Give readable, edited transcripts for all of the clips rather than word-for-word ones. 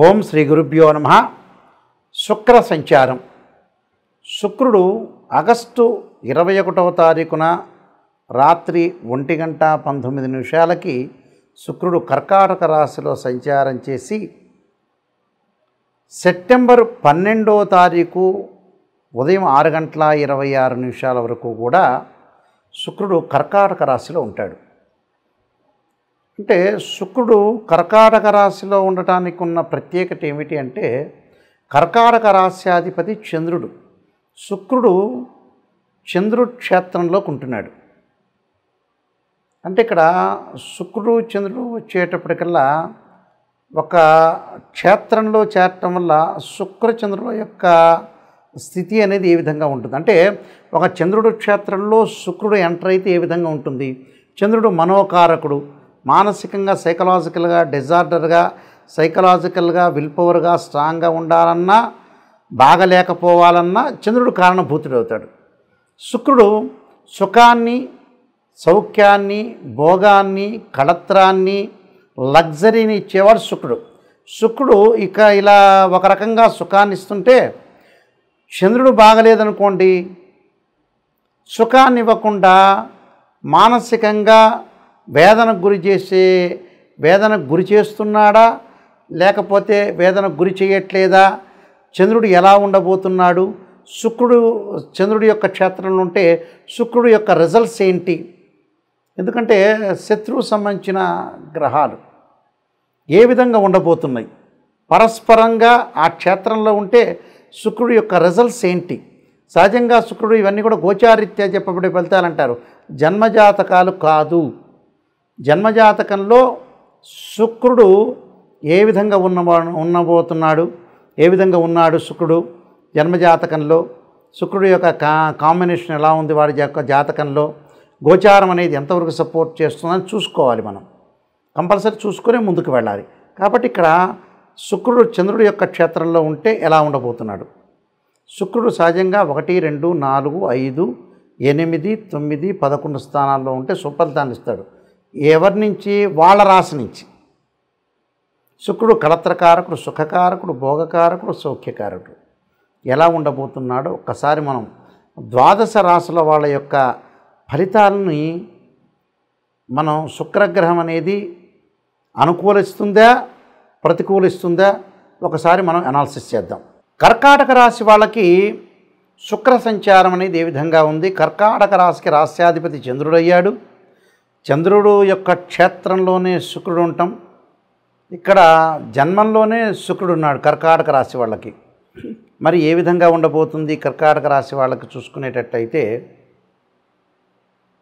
ఓం శ్రీ గురుభ్యో నమః. శుక్ర సంచారం. శుక్రుడు ఆగస్టు 21వ తారీఖున రాత్రి 1:19 శుక్రుడు కర్కాటక రాశిలో సంచారం చేసి సెప్టెంబర్ 12వ తారీఖు ఉదయం 6:26 వరకు కూడా శుక్రుడు కర్కాటక రాశిలో ఉంటాడు. అంటే శుక్రుడు కర్కాటక రాశిలో ఉండటానికి ఉన్న ప్రత్యేకత ఏమిటి అంటే, కర్కాటక రాశ్యాధిపతి చంద్రుడు. శుక్రుడు చంద్రుడు క్షేత్రంలోకి ఉంటున్నాడు. అంటే ఇక్కడ శుక్రుడు చంద్రుడు వచ్చేటప్పటికల్లా ఒక క్షేత్రంలో చేరటం వల్ల శుక్రచంద్రుల యొక్క స్థితి అనేది ఏ విధంగా ఉంటుంది అంటే, ఒక చంద్రుడు క్షేత్రంలో శుక్రుడు ఎంటర్ అయితే ఏ విధంగా ఉంటుంది. చంద్రుడు మనోకారకుడు. మానసికంగా సైకలాజికల్గా డిజార్డర్గా సైకలాజికల్గా విల్ పవర్గా స్ట్రాంగ్గా ఉండాలన్నా బాగలేకపోవాలన్నా చంద్రుడు కారణభూతుడు అవుతాడు. శుక్రుడు సుఖాన్ని సౌఖ్యాన్ని భోగాన్ని కళత్రాన్ని లగ్జరీని ఇచ్చేవాడు శుక్రుడు. శుక్రుడు ఇక ఇలా ఒక రకంగా సుఖాన్ని ఇస్తుంటే, చంద్రుడు బాగలేదనుకోండి, సుఖాన్ని ఇవ్వకుండా మానసికంగా వేదనకు గురి చేస్తున్నాడా లేకపోతే వేదనకు గురి చేయట్లేదా, చంద్రుడు ఎలా ఉండబోతున్నాడు, శుక్రుడు చంద్రుడి యొక్క క్షేత్రంలో ఉంటే శుక్రుడు యొక్క రిజల్ట్స్ ఏంటి. ఎందుకంటే శత్రువు సంబంధించిన గ్రహాలు ఏ విధంగా ఉండబోతున్నాయి, పరస్పరంగా ఆ క్షేత్రంలో ఉంటే శుక్రుడి యొక్క రిజల్ట్స్ ఏంటి. సహజంగా శుక్రుడు ఇవన్నీ కూడా గోచారీత్యా చెప్పబడే ఫలితాలంటారు, జన్మజాతకాలు కాదు. జన్మజాతకంలో శుక్రుడు ఏ విధంగా ఉండబోతున్నాడు, ఏ విధంగా ఉన్నాడు శుక్రుడు జన్మజాతకంలో, శుక్రుడు యొక్క కాంబినేషన్ ఎలా ఉంది వాడి యొక్క జాతకంలో, గోచారం అనేది ఎంతవరకు సపోర్ట్ చేస్తుందని చూసుకోవాలి. మనం కంపల్సరీ చూసుకునే ముందుకు వెళ్ళాలి. కాబట్టి ఇక్కడ శుక్రుడు చంద్రుడి యొక్క క్షేత్రంలో ఉంటే ఎలా ఉండబోతున్నాడు. శుక్రుడు సహజంగా 1, 2, 4, 5, 8, 9, 11 స్థానాల్లో ఉంటే సుఫలితాన్ని ఇస్తాడు. ఎవరి నుంచి? వాళ్ళ రాశి నుంచి. శుక్రుడు కళత్రకారకుడు, సుఖకారకుడు, భోగకారకుడు, సౌఖ్యకారకుడు. ఎలా ఉండబోతున్నాడో ఒక్కసారి మనం ద్వాదశ రాశుల వాళ్ళ యొక్క ఫలితాలని మనం శుక్రగ్రహం అనేది అనుకూలిస్తుందా ప్రతికూలిస్తుందా ఒకసారి మనం అనాలిసిస్ చేద్దాం. కర్కాటక రాశి వాళ్ళకి శుక్ర సంచారం అనేది ఏ విధంగా ఉంది. కర్కాటక రాశికి రాశ్యాధిపతి చంద్రుడు అయ్యాడు. చంద్రుడు యొక్క క్షేత్రంలోనే శుక్రుడు ఉంటాం. ఇక్కడ జన్మంలోనే శుక్రుడు ఉన్నాడు కర్కాటక రాశి వాళ్ళకి. మరి ఏ విధంగా ఉండబోతుంది కర్కాటక రాశి వాళ్ళకి చూసుకునేటట్టయితే,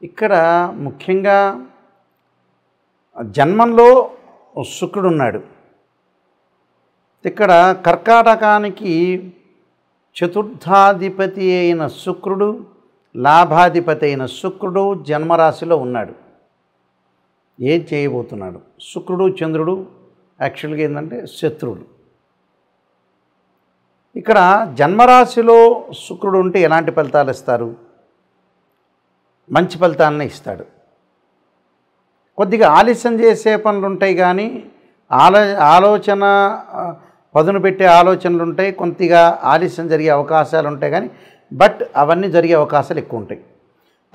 ఇక్కడ ముఖ్యంగా జన్మంలో శుక్రుడు ఉన్నాడు. ఇక్కడ కర్కాటకానికి చతుర్థాధిపతి అయిన శుక్రుడు, లాభాధిపతి అయిన శుక్రుడు జన్మరాశిలో ఉన్నాడు. ఏం చేయబోతున్నాడు? శుక్రుడు చంద్రుడు యాక్చువల్గా ఏంటంటే శత్రువులు. ఇక్కడ జన్మరాశిలో శుక్రుడు ఉంటే ఎలాంటి ఫలితాలు ఇస్తారు? మంచి ఫలితాలనే ఇస్తాడు. కొద్దిగా ఆలస్యం చేసే పనులు ఉంటాయి, కానీ ఆలోచన పదును పెట్టే ఆలోచనలు ఉంటాయి, కొద్దిగా ఆలస్యం జరిగే అవకాశాలు ఉంటాయి, కానీ బట్ అవన్నీ జరిగే అవకాశాలు ఎక్కువ ఉంటాయి.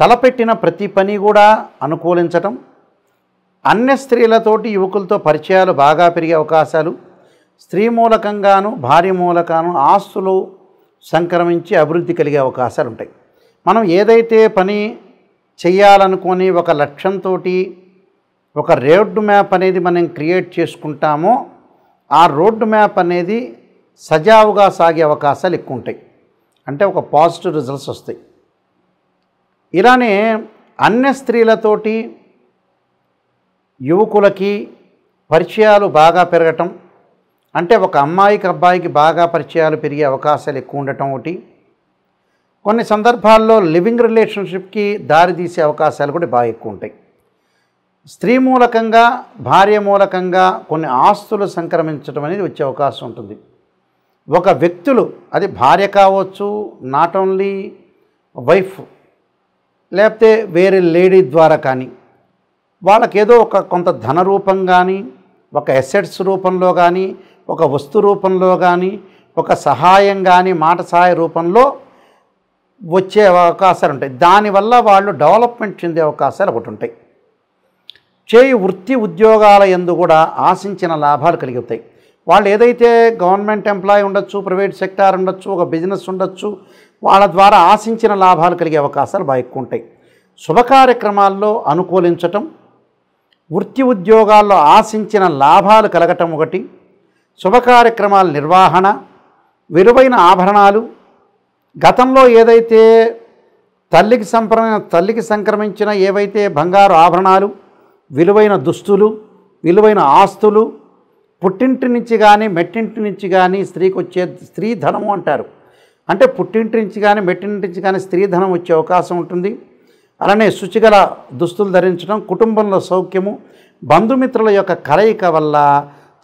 తలపెట్టిన ప్రతి పని కూడా అనుకూలించటం, అన్య స్త్రీలతోటి యువకులతో పరిచయాలు బాగా పెరిగే అవకాశాలు, స్త్రీ మూలకంగాను భార్య మూలకాను ఆస్తులు సంక్రమించి అభివృద్ధి కలిగే అవకాశాలు ఉంటాయి. మనం ఏదైతే పని చేయాలనుకొని ఒక లక్ష్యంతో ఒక రోడ్ మ్యాప్ అనేది మనం క్రియేట్ చేసుకుంటామో, ఆ రోడ్ మ్యాప్ అనేది సజావుగా సాగే అవకాశాలు ఎక్కువ ఉంటాయి. అంటే ఒక పాజిటివ్ రిజల్ట్స్ వస్తాయి. ఇలానే అన్య స్త్రీలతోటి యువకులకి పరిచయాలు బాగా పెరగటం, అంటే ఒక అమ్మాయికి అబ్బాయికి బాగా పరిచయాలు పెరిగే అవకాశాలు ఎక్కువ ఉండటం ఒకటి. కొన్ని సందర్భాల్లో లివింగ్ రిలేషన్షిప్కి దారి తీసే అవకాశాలు కూడా బాగా ఎక్కువ ఉంటాయి. స్త్రీ మూలకంగా భార్య మూలకంగా కొన్ని ఆస్తులు సంక్రమించడం అనేది వచ్చే అవకాశం ఉంటుంది. ఒక వ్యక్తులు, అది భార్య కావచ్చు, నాట్ ఓన్లీ వైఫ్, లేకపోతే వేరే లేడీ ద్వారా కానీ వాళ్ళకేదో ఒక కొంత ధన రూపం కానీ ఒక అసెట్స్ రూపంలో కానీ ఒక వస్తు రూపంలో కానీ, ఒక సహాయం కానీ, మాట సహాయ రూపంలో వచ్చే అవకాశాలు ఉంటాయి. దానివల్ల వాళ్ళు డెవలప్మెంట్ చెందే అవకాశాలు ఒకటి ఉంటాయి. చేయి వృత్తి ఉద్యోగాల యందు కూడా ఆశించిన లాభాలు కలుగుతాయి. వాళ్ళు ఏదైతే గవర్నమెంట్ ఎంప్లాయీ ఉండొచ్చు, ప్రైవేట్ సెక్టార్ ఉండొచ్చు, ఒక బిజినెస్ ఉండొచ్చు, వాళ్ళ ద్వారా ఆశించిన లాభాలు కలిగే అవకాశాలు బాగా ఎక్కువ ఉంటాయి. శుభకార్యక్రమాల్లో అనుకూలించటం, వృత్తి ఉద్యోగాల్లో ఆశించిన లాభాలు కలగటం ఒకటి, శుభకార్యక్రమాల నిర్వహణ, విలువైన ఆభరణాలు, గతంలో ఏదైతే తల్లికి సంక్రమించిన ఏవైతే బంగారు ఆభరణాలు, విలువైన దుస్తులు, విలువైన ఆస్తులు, పుట్టింటి నుంచి కానీ మెట్టింటి నుంచి కానీ స్త్రీకి వచ్చే స్త్రీ ధనము అంటారు. అంటే పుట్టింటి నుంచి కానీ మెట్టింటి నుంచి కానీ స్త్రీ ధనం వచ్చే అవకాశం ఉంటుంది. అలానే శుచిగల దుస్తులు ధరించడం, కుటుంబంలో సౌఖ్యము, బంధుమిత్రుల యొక్క కలయిక వల్ల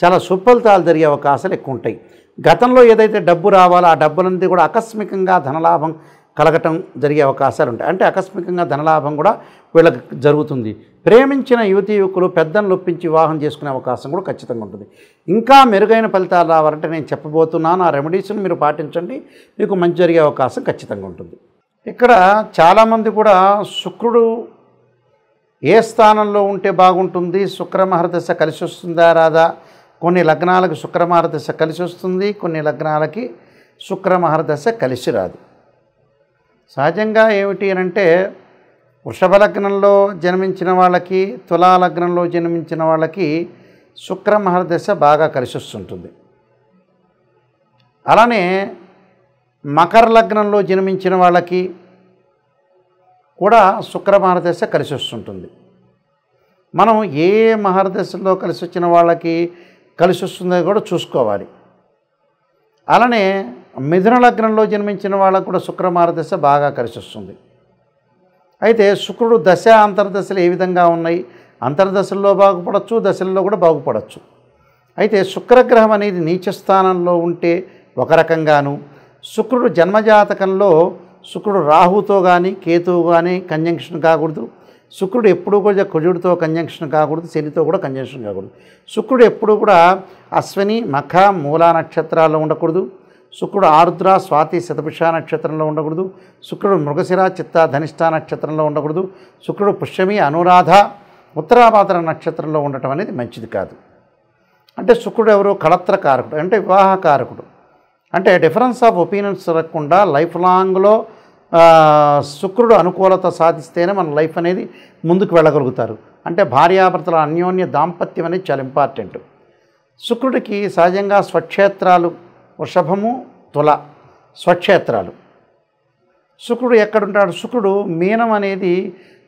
చాలా సుఫలితాలు జరిగే అవకాశాలు ఎక్కువ ఉంటాయి. గతంలో ఏదైతే డబ్బు రావాలో ఆ డబ్బులంతా కూడా ఆకస్మికంగా ధనలాభం కలగటం జరిగే అవకాశాలు ఉంటాయి. అంటే ఆకస్మికంగా ధనలాభం కూడా వీళ్ళకి జరుగుతుంది. ప్రేమించిన యువతీ యువకులు పెద్దలను ఒప్పించి వివాహం చేసుకునే అవకాశం కూడా ఖచ్చితంగా ఉంటుంది. ఇంకా మెరుగైన ఫలితాలు రావాలంటే నేను చెప్పబోతున్నాను, ఆ రెమెడీస్ని మీరు పాటించండి, మీకు మంచి జరిగే అవకాశం ఖచ్చితంగా ఉంటుంది. ఇక్కడ చాలామంది కూడా శుక్రుడు ఏ స్థానంలో ఉంటే బాగుంటుంది, శుక్రమహర్దశ కలిసి వస్తుందా రాదా, కొన్ని లగ్నాలకు శుక్రమహర్దశ కలిసి వస్తుంది, కొన్ని లగ్నాలకి శుక్రమహర్దశ కలిసి రాదు. సహజంగా ఏమిటి అంటే వృషభ లగ్నంలో జన్మించిన వాళ్ళకి, తులా లగ్నంలో జన్మించిన వాళ్ళకి శుక్రమహర్దశ బాగా కలిసి వస్తుంటుంది. అలానే మకర లగ్నంలో జన్మించిన వాళ్ళకి కూడా శుక్రమహర్దశ కలిసి వస్తుంటుంది. మనం ఏ మహర్దశలో కలిసి వచ్చిన వాళ్ళకి కలిసి వస్తుందో కూడా చూసుకోవాలి. అలానే మిథున లగ్నంలో జన్మించిన వాళ్ళకు కూడా శుక్రమహర్దశ బాగా కలిసి వస్తుంది. అయితే శుక్రుడు దశ అంతర్దశలు ఏ విధంగా ఉన్నాయి, అంతర్దశల్లో బాగుపడవచ్చు, దశల్లో కూడా బాగుపడవచ్చు. అయితే శుక్రగ్రహం అనేది నీచ స్థానంలో ఉంటే ఒక రకంగాను, శుక్రుడు జన్మజాతకంలో శుక్రుడు రాహుతో కానీ కేతువు కానీ కంజంక్షన్ కాకూడదు, శుక్రుడు ఎప్పుడూ కూడా కుజుడితో కంజంక్షన్ కాకూడదు, శనితో కూడా కంజంక్షన్ కాకూడదు. శుక్రుడు ఎప్పుడూ కూడా అశ్విని మఖ మూలా నక్షత్రాల్లో ఉండకూడదు, శుక్రుడు ఆరుద్ర స్వాతి శతభిష నక్షత్రంలో ఉండకూడదు, శుక్రుడు మృగశిర చిత్త ధనిష్ట నక్షత్రంలో ఉండకూడదు, శుక్రుడు పుష్యమి అనురాధ ఉత్తరాభాద్ర నక్షత్రంలో ఉండటం అనేది మంచిది కాదు. అంటే శుక్రుడు ఎవరు, కళత్రకారకుడు, అంటే వివాహకారకుడు. అంటే డిఫరెన్స్ ఆఫ్ ఒపీనియన్స్ జరగకుండా లైఫ్ లాంగ్లో శుక్రుడు అనుకూలత సాధిస్తేనే మన లైఫ్ అనేది ముందుకు వెళ్ళగలుగుతారు. అంటే భార్యాభర్తల అన్యోన్య దాంపత్యం అనేది చాలా ఇంపార్టెంట్. శుక్రుడికి సహజంగా స్వక్షేత్రాలు వృషభము తుల స్వక్షేత్రాలు. శుక్రుడు ఎక్కడుంటాడు, శుక్రుడు మీనం అనేది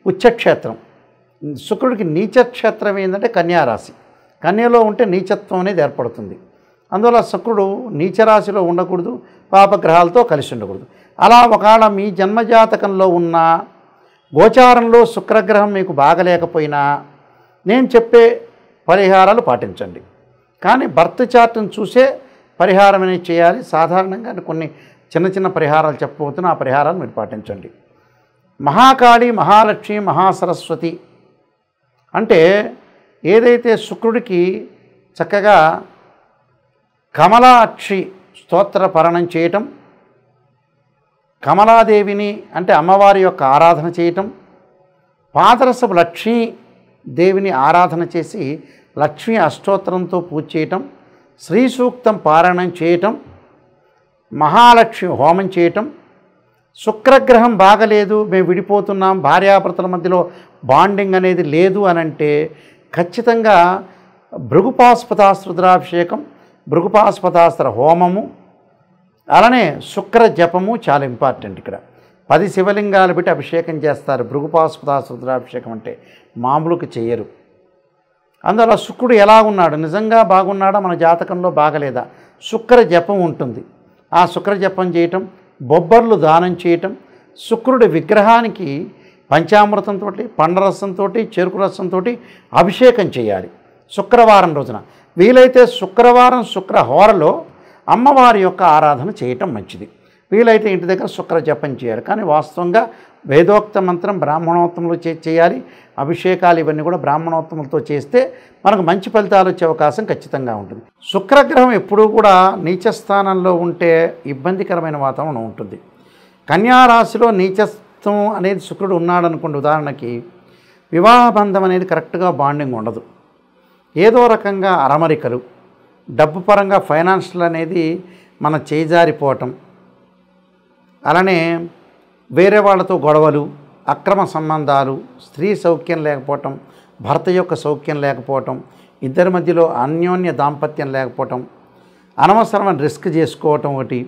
ఉచ్చక్షేత్రం. శుక్రుడికి నీచక్షేత్రం ఏంటంటే కన్యారాశి. కన్యలో ఉంటే నీచత్వం అనేది ఏర్పడుతుంది. అందువల్ల శుక్రుడు నీచరాశిలో ఉండకూడదు, పాపగ్రహాలతో కలిసి ఉండకూడదు. అలా ఒకవేళ మీ జన్మజాతకంలో ఉన్న గోచారంలో శుక్రగ్రహం మీకు బాగలేకపోయినా నేను చెప్పే పరిహారాలు పాటించండి. కానీ బర్త్ చార్ట్ని చూసే పరిహారం అనేది చేయాలి. సాధారణంగా కొన్ని చిన్న చిన్న పరిహారాలు చెప్పబోతున్నా, ఆ పరిహారాలు మీరు పాటించండి. మహాకాళి, మహాలక్ష్మి, మహాసరస్వతి అంటే ఏదైతే శుక్రుడికి చక్కగా కమలాక్షి స్తోత్ర పఠనం చేయటం, కమలాదేవిని అంటే అమ్మవారి యొక్క ఆరాధన చేయటం, పాదరసపు లక్ష్మీ దేవిని ఆరాధన చేసి లక్ష్మీ అష్టోత్తరంతో పూజ చేయటం, శ్రీ సూక్తం పారాయణం చేయటం, మహాలక్ష్మి హోమం చేయటం. శుక్రగ్రహం బాగలేదు, మేము విడిపోతున్నాం, భార్యాభర్తల మధ్యలో బాండింగ్ అనేది లేదు అని అంటే ఖచ్చితంగా భృగుపాస్పదాస్త్ర రుద్రాభిషేకం, భృగుపాస్పదాస్త్ర హోమము, అలానే శుక్ర జపము చాలా ఇంపార్టెంట్. ఇక్కడ 10 శివలింగాలు పెట్టి అభిషేకం చేస్తారు. భృగుపాస్పదాస్త్ర రుద్రాభిషేకం అంటే మామూలుకి చేయరు. అందువల్ల శుక్రుడు ఎలా ఉన్నాడు, నిజంగా బాగున్నాడా, మన జాతకంలో బాగలేదా, శుక్ర జపం ఉంటుంది. ఆ శుక్ర జపం చేయటం, బొబ్బర్లు దానం చేయటం, శుక్రుడి విగ్రహానికి పంచామృతంతో, పండరసంతో, చెరుకు రసంతో అభిషేకం చేయాలి శుక్రవారం రోజున. వీలైతే శుక్రవారం శుక్రహోరలో అమ్మవారి యొక్క ఆరాధన చేయటం మంచిది. వీలైతే ఇంటి దగ్గర శుక్ర జపం చేయాలి. కానీ వాస్తవంగా వేదోక్త మంత్రం బ్రాహ్మణోత్తములు చేయాలి. అభిషేకాలు ఇవన్నీ కూడా బ్రాహ్మణోత్తములతో చేస్తే మనకు మంచి ఫలితాలు వచ్చే అవకాశం ఖచ్చితంగా ఉంటుంది. శుక్రగ్రహం ఎప్పుడూ కూడా నీచస్థానంలో ఉంటే ఇబ్బందికరమైన వాతావరణం ఉంటుంది. కన్యా రాశిలో నీచత్వం అనేది శుక్రుడు ఉన్నాడనుకోండి, ఉదాహరణకి వివాహ బంధం అనేది కరెక్ట్గా బాండింగ్ ఉండదు. ఏదో రకంగా అరమరికలు, డబ్బు పరంగా ఫైనాన్షియల్ అనేది మన చేజారిపోవటం, అలానే వేరే వాళ్ళతో గొడవలు, అక్రమ సంబంధాలు, స్త్రీ సౌఖ్యం లేకపోవటం, భర్త యొక్క సౌఖ్యం లేకపోవటం, ఇద్దరి మధ్యలో అన్యోన్య దాంపత్యం లేకపోవటం, అనవసరమైన రిస్క్ చేసుకోవటం ఒకటి,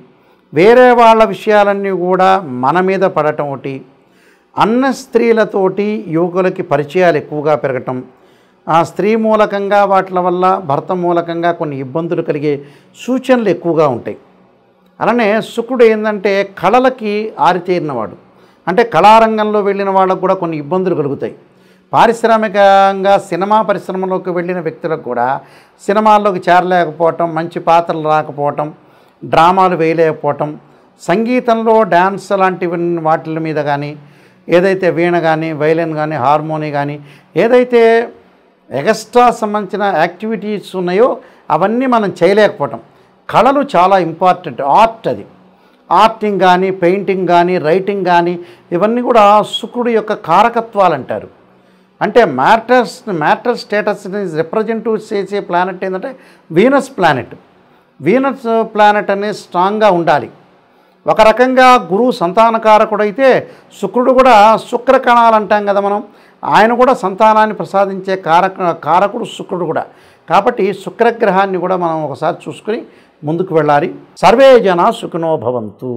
వేరే వాళ్ళ విషయాలన్నీ కూడా మన మీద పడటం ఒకటి, అన్న స్త్రీలతోటి యువకులకి పరిచయాలు ఎక్కువగా పెరగటం, ఆ స్త్రీ మూలకంగా వాటి వల్ల భర్త మూలకంగా కొన్ని ఇబ్బందులు కలిగే సూచనలు ఎక్కువగా ఉంటాయి. అలానే శుక్రుడు ఏంటంటే కళలకి ఆరితేరినవాడు, అంటే కళారంగంలో వెళ్ళిన వాళ్ళకు కూడా కొన్ని ఇబ్బందులు కలుగుతాయి. పారిశ్రామికంగా సినిమా పరిశ్రమలోకి వెళ్ళిన వ్యక్తులకు కూడా సినిమాల్లోకి చేరలేకపోవటం, మంచి పాత్రలు రాకపోవటం, డ్రామాలు వేయలేకపోవటం, సంగీతంలో డ్యాన్స్ లాంటి వాటి మీద కానీ, ఏదైతే వీణ కానీ, వైలిన్ కానీ, హార్మోని కానీ, ఏదైతే ఎక్స్ట్రా సంబంధించిన యాక్టివిటీస్ ఉన్నాయో అవన్నీ మనం చేయలేకపోవటం. కళలు చాలా ఇంపార్టెంట్. అది ఆర్టింగ్ కానీ, పెయింటింగ్ కానీ, రైటింగ్ కానీ, ఇవన్నీ కూడా శుక్రుడు యొక్క కారకత్వాలు అంటారు. అంటే మ్యాటర్ స్టేటస్ని రిప్రజెంట్ చేసే ప్లానెట్ ఏంటంటే వీనస్ ప్లానెట్. వీనస్ ప్లానెట్ అనేది స్ట్రాంగ్గా ఉండాలి. ఒక రకంగా గురువు సంతానకారకుడైతే శుక్రుడు కూడా శుక్రకణాలు అంటాం కదా మనం, ఆయన కూడా సంతానాన్ని ప్రసాదించే కారకుడు శుక్రుడు కూడా. కాబట్టి శుక్రగ్రహాన్ని కూడా మనం ఒకసారి చూసుకుని ముందుకు వెళ్ళాలి. సర్వే జనా సుఖినో భవంతు.